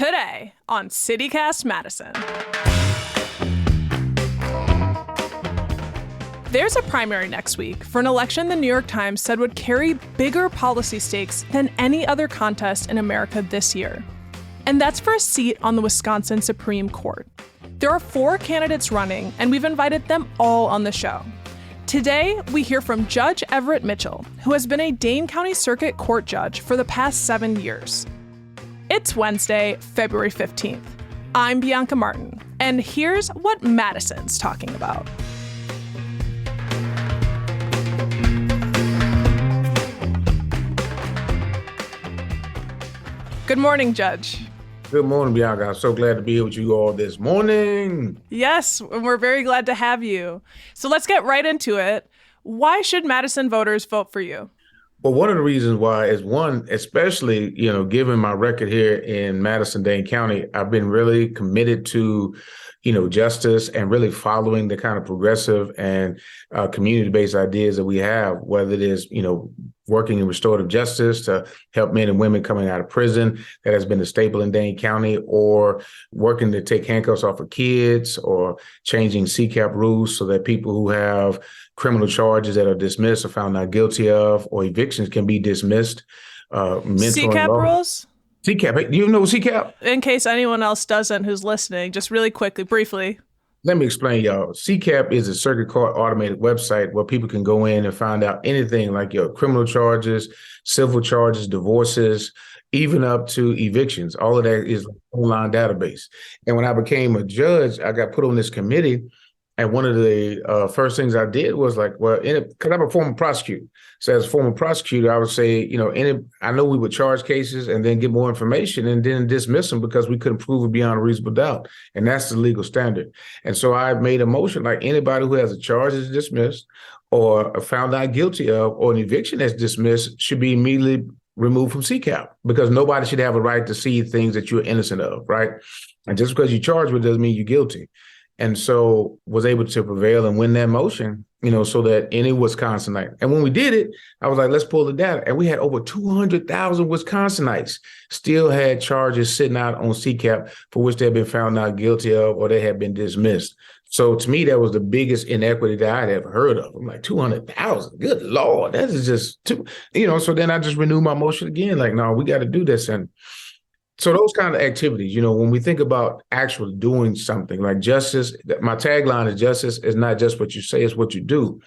Today on CityCast Madison. There's a primary next week for an election the New York Times said would carry bigger policy stakes than any other contest in America this year. And that's for a seat on the Wisconsin Supreme Court. There are 4 candidates running, and we've invited them all on the show. Today, we hear from Judge Everett Mitchell, who has been a Dane County Circuit Court judge for the past 7 years. It's Wednesday, February 15th. I'm Bianca Martin, and here's what Madison's talking about. Good morning, Judge. Good morning, Bianca. I'm so glad to be here with you all this morning. Yes, and we're very glad to have you. So let's get right into it. Why should Madison voters vote for you? Well, one of the reasons why is one, especially, given my record here in Madison, Dane County, I've been really committed to, justice and really following the kind of progressive and community-based ideas that we have, whether it is, working in restorative justice to help men and women coming out of prison. That has been a staple in Dane County, or working to take handcuffs off of kids, or changing CCAP rules so that people who have criminal charges that are dismissed or found not guilty of, or evictions can be dismissed. CCAP rules? CCAP. Do you know CCAP? In case anyone else doesn't who's listening, just really quickly, briefly. Let me explain, y'all. CCAP is a circuit court automated website where people can go in and find out anything like your criminal charges, civil charges, divorces, even up to evictions. All of that is an online database. And when I became a judge, I got put on this committee. And one of the first things I did was because I'm a former prosecutor. So as a former prosecutor, I would say, I know we would charge cases and then get more information and then dismiss them because we couldn't prove it beyond a reasonable doubt. And that's the legal standard. And so I made a motion like anybody who has a charge is dismissed or found not guilty of, or an eviction that's dismissed should be immediately removed from CCAP, because nobody should have a right to see things that you're innocent of, right? And just because you're charged with doesn't mean you're guilty. And so was able to prevail and win that motion, so that any Wisconsinite. And when we did it, I was like, let's pull the data. And we had over 200,000 Wisconsinites still had charges sitting out on CCAP for which they had been found not guilty of, or they had been dismissed. So to me, that was the biggest inequity that I'd ever heard of. I'm like, 200,000, good Lord, that is just too, so then I just renewed my motion again. Like, no, we got to do this. And so those kind of activities, when we think about actually doing something like justice, my tagline is justice is not just what you say, it's what you do.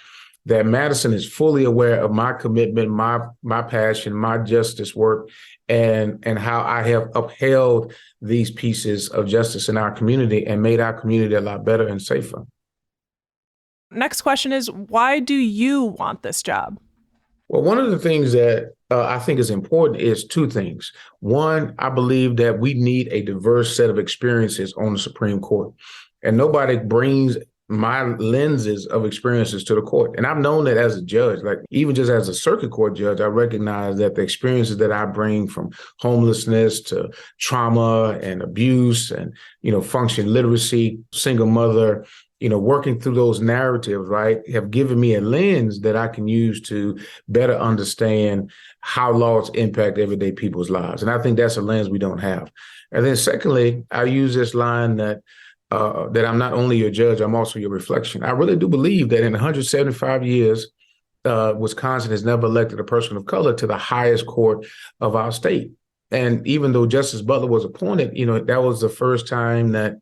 That Madison is fully aware of my commitment, my passion, my justice work, and how I have upheld these pieces of justice in our community and made our community a lot better and safer. Next question is, why do you want this job? Well, one of the things that I think is important is 2 things. One, I believe that we need a diverse set of experiences on the Supreme Court, and nobody brings my lenses of experiences to the court. And I've known that as a judge, like even just as a circuit court judge, I recognize that the experiences that I bring from homelessness to trauma and abuse and, function literacy, single mother, working through those narratives, right, have given me a lens that I can use to better understand how laws impact everyday people's lives. And I think that's a lens we don't have. And then secondly, I use this line that I'm not only your judge, I'm also your reflection. I really do believe that in 175 years, Wisconsin has never elected a person of color to the highest court of our state. And even though Justice Butler was appointed, that was the first time that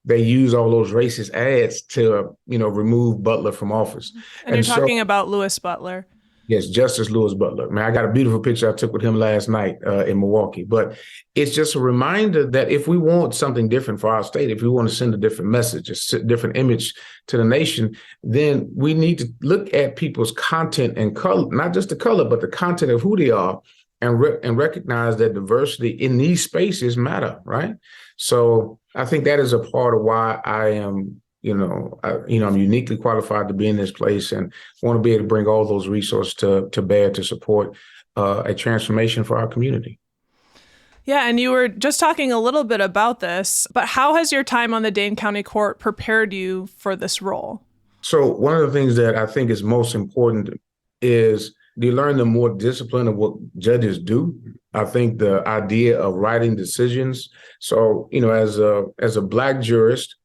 they use all those racist ads to, remove Butler from office. And you're talking about Louis Butler. Yes, Justice Louis Butler. Man, I got a beautiful picture I took with him last night in Milwaukee. But it's just a reminder that if we want something different for our state, if we want to send a different message, a different image to the nation, then we need to look at people's content and color, not just the color, but the content of who they are, and recognize that diversity in these spaces matter, right? So I think that is a part of why I am, I'm uniquely qualified to be in this place and want to be able to bring all those resources to bear to support a transformation for our community. Yeah, and you were just talking a little bit about this, but how has your time on the Dane County Court prepared you for this role? So one of the things that I think is most important is you learn the more discipline of what judges do, I think the idea of writing decisions. So, as a Black jurist,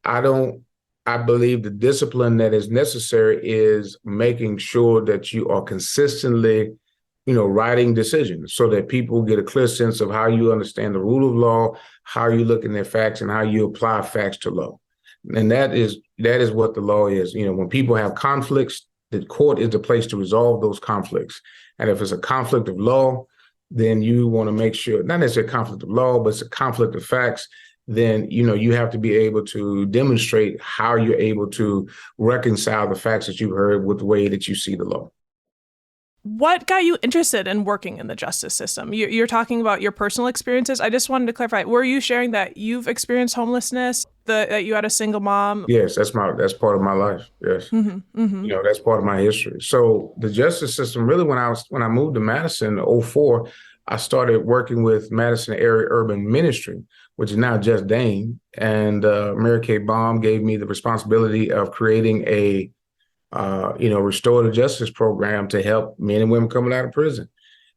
I don't, I believe the discipline that is necessary is making sure that you are consistently, writing decisions so that people get a clear sense of how you understand the rule of law, how you look at facts, and how you apply facts to law. And that is what the law is. When people have conflicts, the court is the place to resolve those conflicts. And if it's a conflict of law, then you want to make sure, not necessarily a conflict of law, but it's a conflict of facts, then, you have to be able to demonstrate how you're able to reconcile the facts that you heard with the way that you see the law. What got you interested in working in the justice system? You're talking about your personal experiences. I just wanted to clarify, were you sharing that you've experienced homelessness, that you had a single mom? Yes, that's part of my life. Yes. Mm-hmm, mm-hmm. That's part of my history. So the justice system, really, when I moved to Madison in 2004, I started working with Madison Area Urban Ministry, which is now Just Dane. And Mary Kay Baum gave me the responsibility of creating a restorative justice program to help men and women coming out of prison.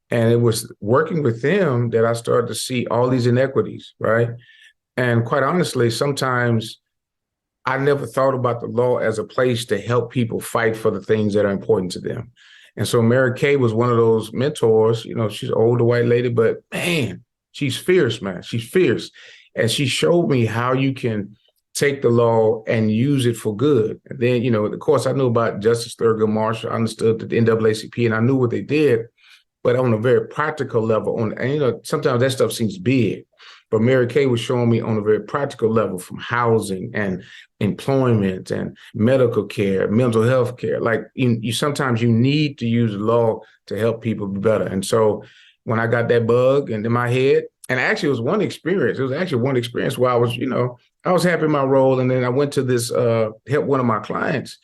And it was working with them that I started to see all these inequities, right? And quite honestly, sometimes I never thought about the law as a place to help people fight for the things that are important to them. And so Mary Kay was one of those mentors. She's an older white lady, but man, she's fierce, man. She's fierce. And she showed me how you can take the law and use it for good. And then, of course, I knew about Justice Thurgood Marshall. I understood the NAACP, and I knew what they did. But on a very practical level, sometimes that stuff seems big. But Mary Kay was showing me on a very practical level, from housing and employment and medical care, mental health care. Like you sometimes you need to use the law to help people be better. And so when I got that bug into my head, and actually it was one experience. It was actually one experience where I was happy in my role. And then I went to this help one of my clients,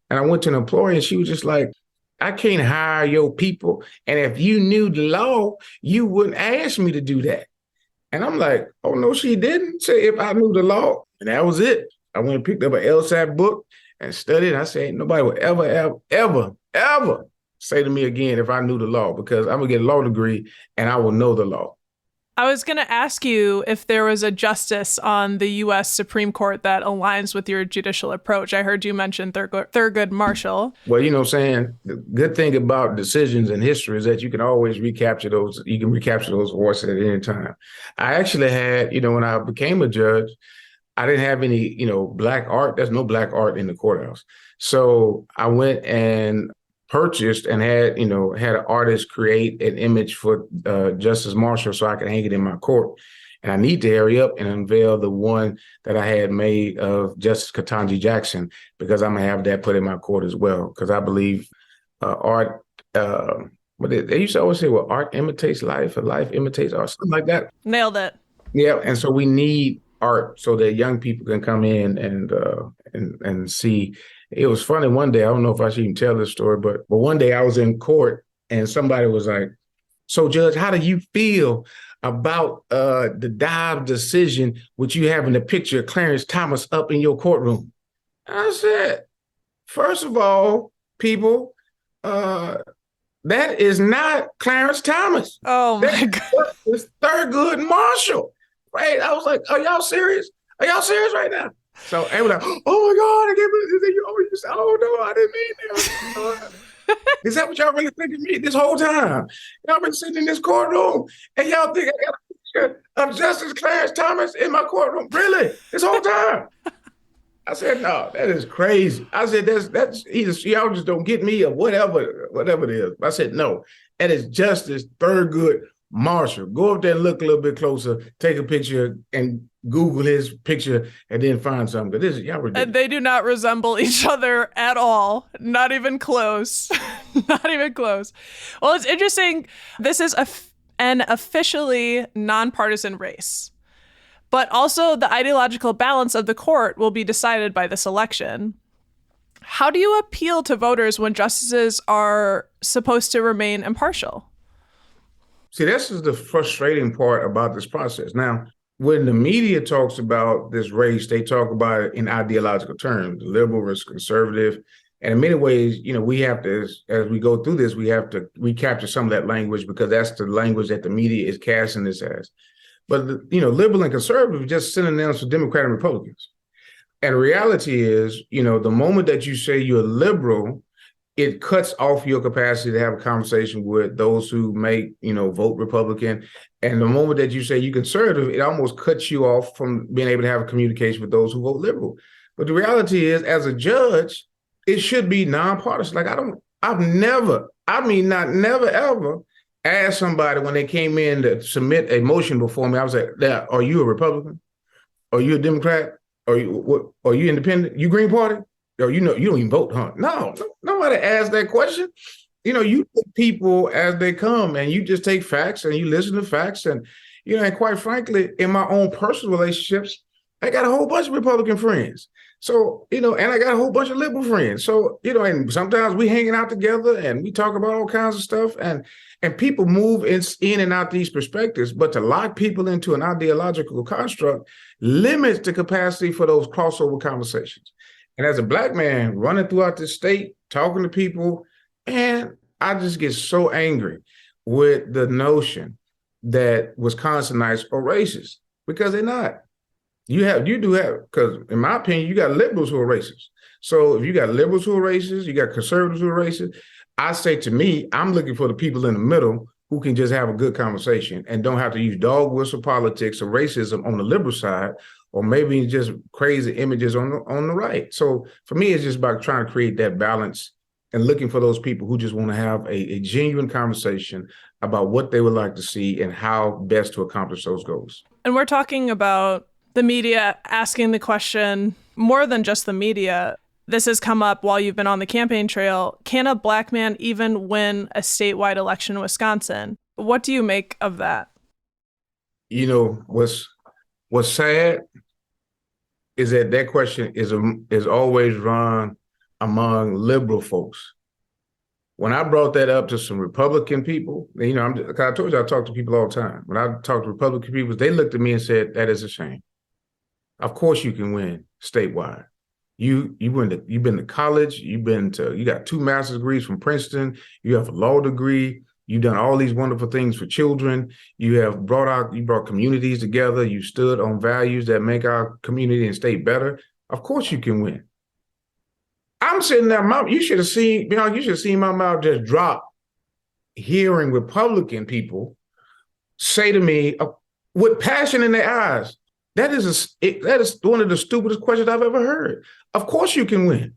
and I went to an employer, and she was just like, I can't hire your people. And if you knew the law, you wouldn't ask me to do that. And I'm like, oh, no, she didn't say if I knew the law. And that was it. I went and picked up an LSAT book and studied. I said, nobody would ever say to me again if I knew the law, because I'm going to get a law degree and I will know the law. I was going to ask you if there was a justice on the U.S. Supreme Court that aligns with your judicial approach. I heard you mention Thurgood Marshall. Well, you know what I'm saying? The good thing about decisions in history is that you can always recapture those. You can recapture those voices at any time. I actually had, when I became a judge, I didn't have any, Black art. There's no Black art in the courthouse. So I went and purchased and had an artist create an image for Justice Marshall so I could hang it in my court. And I need to hurry up and unveil the one that I had made of Justice Ketanji Jackson, because I'm going to have that put in my court as well. Because I believe art, but they used to always say, well, art imitates life or life imitates art, something like that. Nailed it. Yeah. And so we need art so that young people can come in and see. It was funny one day, I don't know if I should even tell this story, but one day I was in court and somebody was like, so Judge, how do you feel about the Dobbs decision with you having the picture of Clarence Thomas up in your courtroom? I said, first of all, people, that is not Clarence Thomas. Oh my God. It's Thurgood Marshall, right? I was like, are y'all serious? Are y'all serious right now? So they were like, oh my God, I can't believe this. Oh no, I didn't mean that. Is that what y'all really think of me this whole time? Y'all been sitting in this courtroom and y'all think I got a picture of Justice Clarence Thomas in my courtroom? Really? This whole time? I said, no, that is crazy. I said, that's either y'all just don't get me or whatever it is. I said, no, that is Justice Thurgood Marshall. Go up there and look a little bit closer, take a picture and Google his picture and then find something. This is y'all ridiculous. And they do not resemble each other at all. Not even close. Not even close. Well, it's interesting. This is an officially nonpartisan race, but also the ideological balance of the court will be decided by this election. How do you appeal to voters when justices are supposed to remain impartial? See, this is the frustrating part about this process. Now, when the media talks about this race, they talk about it in ideological terms, liberal versus conservative. And in many ways, we have to, as we go through this, we have to recapture some of that language because that's the language that the media is casting this as. But, liberal and conservative are just synonyms for Democrat and Republicans. And the reality is, the moment that you say you're liberal, it cuts off your capacity to have a conversation with those who may, vote Republican. And the moment that you say you're conservative, it almost cuts you off from being able to have a communication with those who vote liberal. But the reality is, as a judge, it should be nonpartisan. Like I've never ever asked somebody when they came in to submit a motion before me, I was like, are you a Republican? Are you a Democrat? Are you independent? You Green Party? Or you don't even vote, huh? No, nobody asked that question. You put people as they come and you just take facts and you listen to facts. And, and quite frankly, in my own personal relationships, I got a whole bunch of Republican friends. So, and I got a whole bunch of liberal friends. So, and sometimes we hanging out together and we talk about all kinds of stuff and people move in and out these perspectives, but to lock people into an ideological construct limits the capacity for those crossover conversations. And as a Black man running throughout the state, talking to people, and I just get so angry with the notion that Wisconsinites are racist because they're not. Because in my opinion, you got liberals who are racist. So if you got liberals who are racist, you got conservatives who are racist, I say to me, I'm looking for the people in the middle who can just have a good conversation and don't have to use dog whistle politics or racism on the liberal side, or maybe just crazy images on the right. So for me, it's just about trying to create that balance and looking for those people who just want to have a genuine conversation about what they would like to see and how best to accomplish those goals. And we're talking about the media asking the question, more than just the media. This has come up while you've been on the campaign trail. Can a Black man even win a statewide election in Wisconsin? What do you make of that? What's sad is that question is always run among liberal folks. When I brought that up to some Republican people, because I told you I talk to people all the time. When I talk to Republican people, they looked at me and said, "That is a shame. Of course you can win statewide. You've been to college, you got 2 master's degrees from Princeton, you have a law degree, you've done all these wonderful things for children, you brought communities together, you stood on values that make our community and state better. Of course you can win." I'm sitting there, you should have seen my mouth just drop hearing Republican people say to me with passion in their eyes, that is one of the stupidest questions I've ever heard. Of course you can win,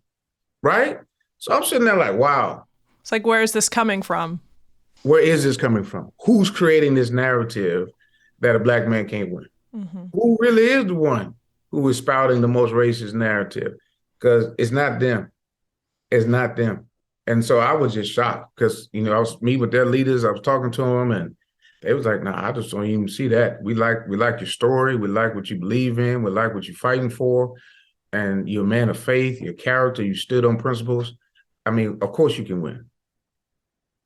right? So I'm sitting there like, wow. It's like, where is this coming from? Where is this coming from? Who's creating this narrative that a Black man can't win? Mm-hmm. Who really is the one who is spouting the most racist narrative? Because it's not them. It's not them. And so I was just shocked because, I was meeting with their leaders. I was talking to them and they was like, "Nah, I just don't even see that. We like your story. We like what you believe in. We like what you're fighting for. And you're a man of faith, your character, you stood on principles. I mean, of course you can win."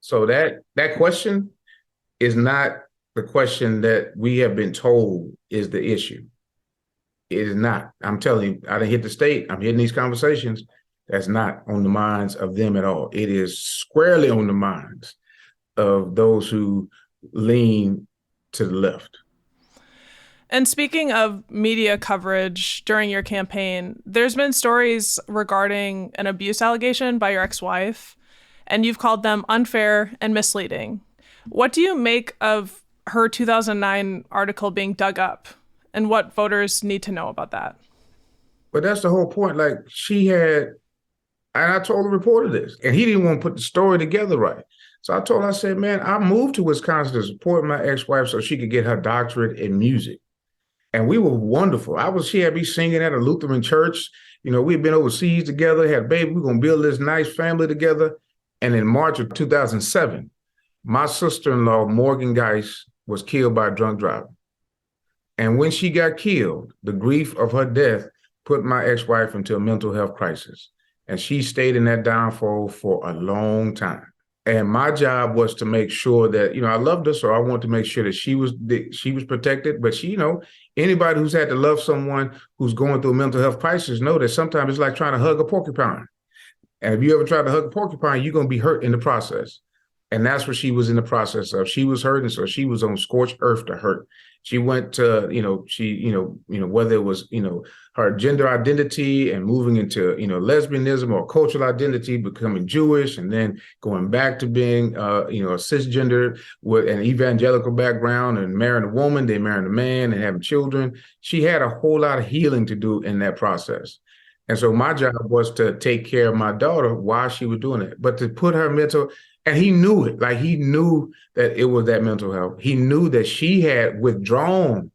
So that question is not the question that we have been told is the issue. It is not. I'm telling you, I didn't hit the state. I'm hitting these conversations. That's not on the minds of them at all. It is squarely on the minds of those who lean to the left. And speaking of media coverage during your campaign, there's been stories regarding an abuse allegation by your ex-wife, and you've called them unfair and misleading. What do you make of her 2009 article being dug up, and what voters need to know about that? But that's the whole point. Like and I told the reporter this, and he didn't want to put the story together right. So I said, man, I moved to Wisconsin to support my ex-wife so she could get her doctorate in music. And we were wonderful. She had me singing at a Lutheran church. We had been overseas together, had a baby. We're going to build this nice family together. And in March of 2007, my sister-in-law, Morgan Geis, was killed by a drunk driver. And when she got killed, the grief of her death put my ex-wife into a mental health crisis. And she stayed in that downfall for a long time. And my job was to make sure that, I loved her, so I wanted to make sure that she was protected. But anybody who's had to love someone who's going through a mental health crisis know that sometimes it's like trying to hug a porcupine. And if you ever try to hug a porcupine, you're going to be hurt in the process. And that's what she was in the process of. She was hurting, so she was on scorched earth to hurt. She went to, whether it was, her gender identity and moving into, lesbianism or cultural identity, becoming Jewish, and then going back to being, a cisgender with an evangelical background and marrying a woman, then marrying a man and having children. She had a whole lot of healing to do in that process. And so my job was to take care of my daughter while she was doing it, but to put her mental, and he knew it, like he knew that it was that mental health. He knew that she had withdrawn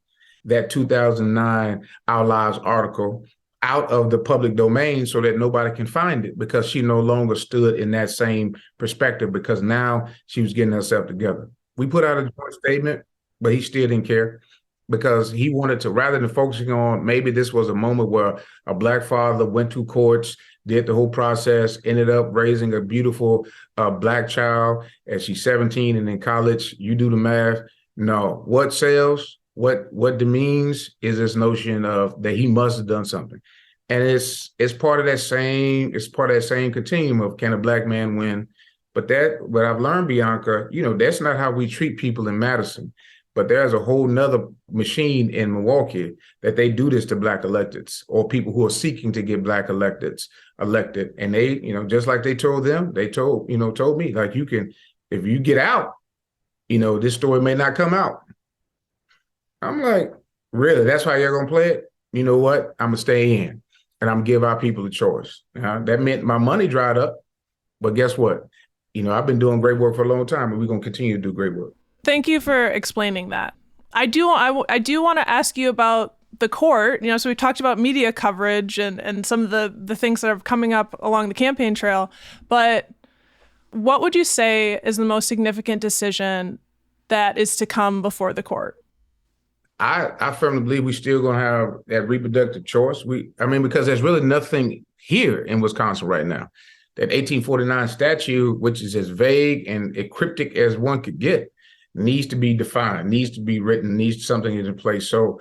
that 2009 Our Lives article out of the public domain so that nobody can find it, because she no longer stood in that same perspective, because now she was getting herself together. We put out a joint statement, but he still didn't care, because he wanted to, rather than focusing on maybe this was a moment where a Black father went to courts, did the whole process, ended up raising a beautiful Black child, and she's 17 and in college. You do the math. No, what sells, what demeans is this notion of that he must have done something. And it's part of that same continuum of, can a Black man win? But what I've learned, Bianca, that's not how we treat people in Madison. But there's a whole nother machine in Milwaukee that they do this to Black electeds or people who are seeking to get Black electeds elected. And they, just like they told them, they told me, like, you can, if you get out, this story may not come out. I'm like, really? That's how you're going to play it? You know what? I'm going to stay in and I'm going to give our people a choice. That meant my money dried up. But guess what? I've been doing great work for a long time, and we're going to continue to do great work. Thank you for explaining that. I do want to ask you about the court. So we talked about media coverage and some of the things that are coming up along the campaign trail. But what would you say is the most significant decision that is to come before the court? I firmly believe we're still going to have that reproductive choice. Because there's really nothing here in Wisconsin right now. That 1849 statute, which is as vague and cryptic as one could get, needs to be defined, needs to be written, needs something in place. So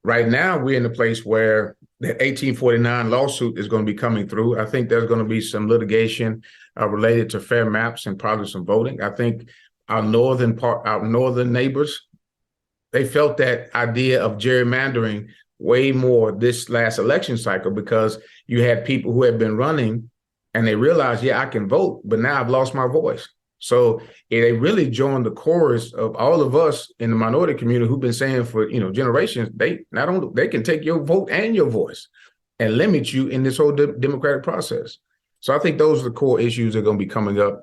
right now we're in a place where the 1849 lawsuit is going to be coming through. I think there's going to be some litigation related to fair maps and probably some voting. I think our northern neighbors, they felt that idea of gerrymandering way more this last election cycle, because you had people who had been running and they realized, yeah, I can vote, but now I've lost my voice. So they really joined the chorus of all of us in the minority community who've been saying for generations, they can take your vote and your voice and limit you in this whole democratic process. So I think those are the core issues that are going to be coming up.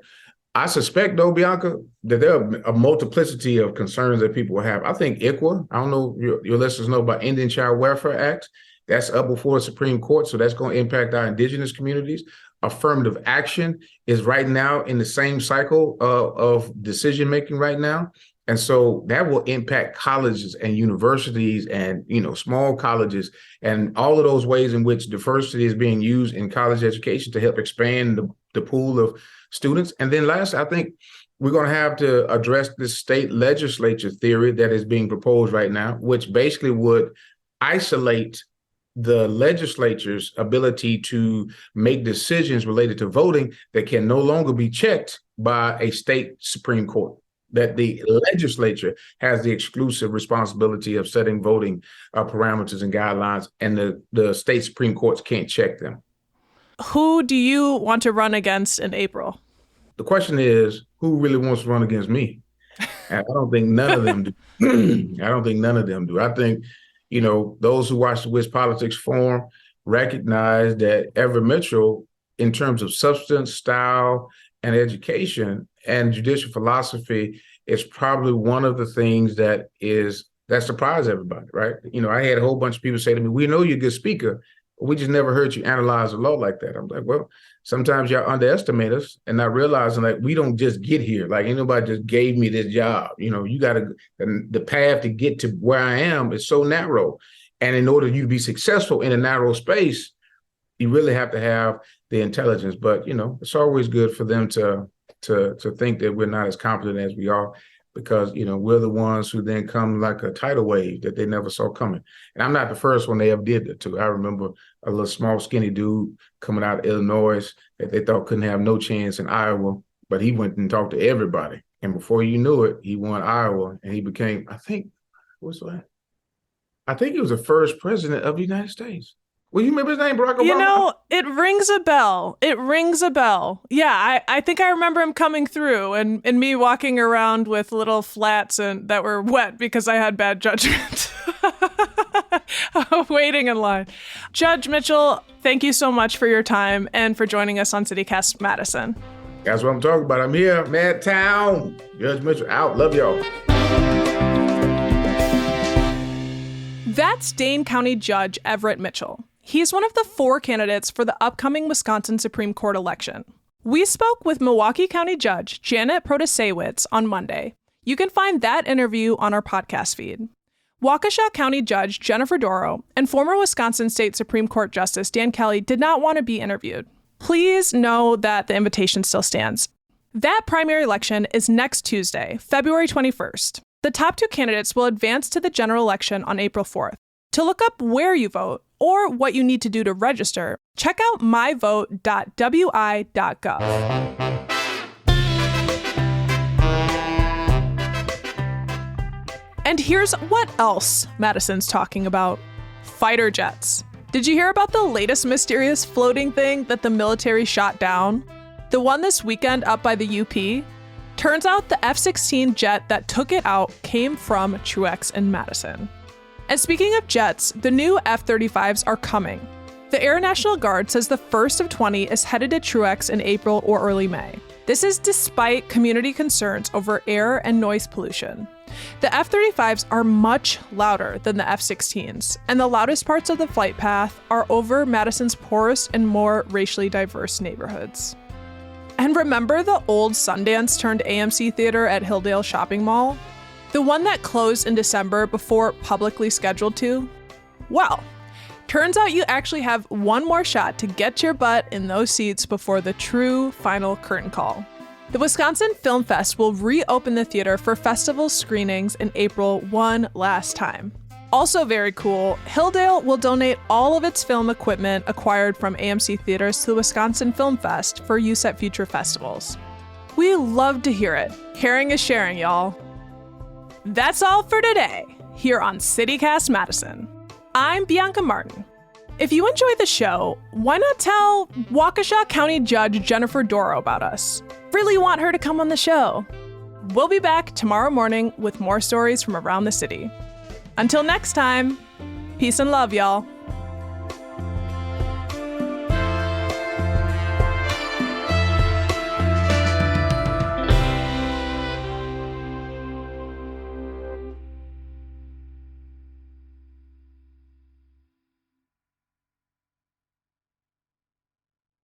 I suspect, though, Bianca, that there are a multiplicity of concerns that people will have. I think ICWA, I don't know, your listeners know about Indian Child Welfare Act. That's up before the Supreme Court, so that's going to impact our indigenous communities. Affirmative action is right now in the same cycle of decision-making right now. And so that will impact colleges and universities and, small colleges and all of those ways in which diversity is being used in college education to help expand the pool of students. And then last, I think we're going to have to address this state legislature theory that is being proposed right now, which basically would isolate the legislature's ability to make decisions related to voting that can no longer be checked by a state Supreme Court, that the legislature has the exclusive responsibility of setting voting parameters and guidelines, and the state Supreme Courts can't check them. Who do you want to run against in April? The question is, who really wants to run against me? And I don't think none of them do. I think those who watch the Wiz Politics Forum recognize that Everett Mitchell, in terms of substance, style, and education and judicial philosophy, is probably one of the things that surprised everybody, right? I had a whole bunch of people say to me, "We know you're a good speaker, but we just never heard you analyze the law like that." I'm like, well, sometimes y'all underestimate us and not realizing like we don't just get here. Like ain't nobody just gave me this job. You got to, the path to get to where I am is so narrow. And in order you to be successful in a narrow space, you really have to have the intelligence. But, it's always good for them to think that we're not as competent as we are. because, we're the ones who then come like a tidal wave that they never saw coming. And I'm not the first one they ever did that to. I remember a little small, skinny dude coming out of Illinois that they thought couldn't have no chance in Iowa, but he went and talked to everybody. And before you knew it, he won Iowa, and he became, I think he was the first president of the United States. Well, you remember his name, Barack Obama? It rings a bell. Yeah, I think I remember him coming through and me walking around with little flats and that were wet because I had bad judgment. Waiting in line. Judge Mitchell, thank you so much for your time and for joining us on CityCast Madison. That's what I'm talking about. I'm here, Madtown. Judge Mitchell out. Love y'all. That's Dane County Judge Everett Mitchell. He's one of the 4 candidates for the upcoming Wisconsin Supreme Court election. We spoke with Milwaukee County Judge Janet Protasewicz on Monday. You can find that interview on our podcast feed. Waukesha County Judge Jennifer Dorow and former Wisconsin State Supreme Court Justice Dan Kelly did not want to be interviewed. Please know that the invitation still stands. That primary election is next Tuesday, February 21st. The top 2 candidates will advance to the general election on April 4th. To look up where you vote or what you need to do to register, check out myvote.wi.gov. And here's what else Madison's talking about. Fighter jets. Did you hear about the latest mysterious floating thing that the military shot down? The one this weekend up by the UP? Turns out the F-16 jet that took it out came from Truex in Madison. And speaking of jets, the new F-35s are coming. The Air National Guard says the first of 20 is headed to Truex in April or early May. This is despite community concerns over air and noise pollution. The F-35s are much louder than the F-16s, and the loudest parts of the flight path are over Madison's poorest and more racially diverse neighborhoods. And remember the old Sundance turned AMC theater at Hilldale Shopping Mall? The one that closed in December before publicly scheduled to? Well, turns out you actually have one more shot to get your butt in those seats before the true final curtain call. The Wisconsin Film Fest will reopen the theater for festival screenings in April one last time. Also very cool, Hilldale will donate all of its film equipment acquired from AMC theaters to the Wisconsin Film Fest for use at future festivals. We love to hear it. Caring is sharing, y'all. That's all for today, here on CityCast Madison. I'm Bianca Martin. If you enjoy the show, why not tell Waukesha County Judge Jennifer Dorow about us? Really want her to come on the show. We'll be back tomorrow morning with more stories from around the city. Until next time, peace and love, y'all.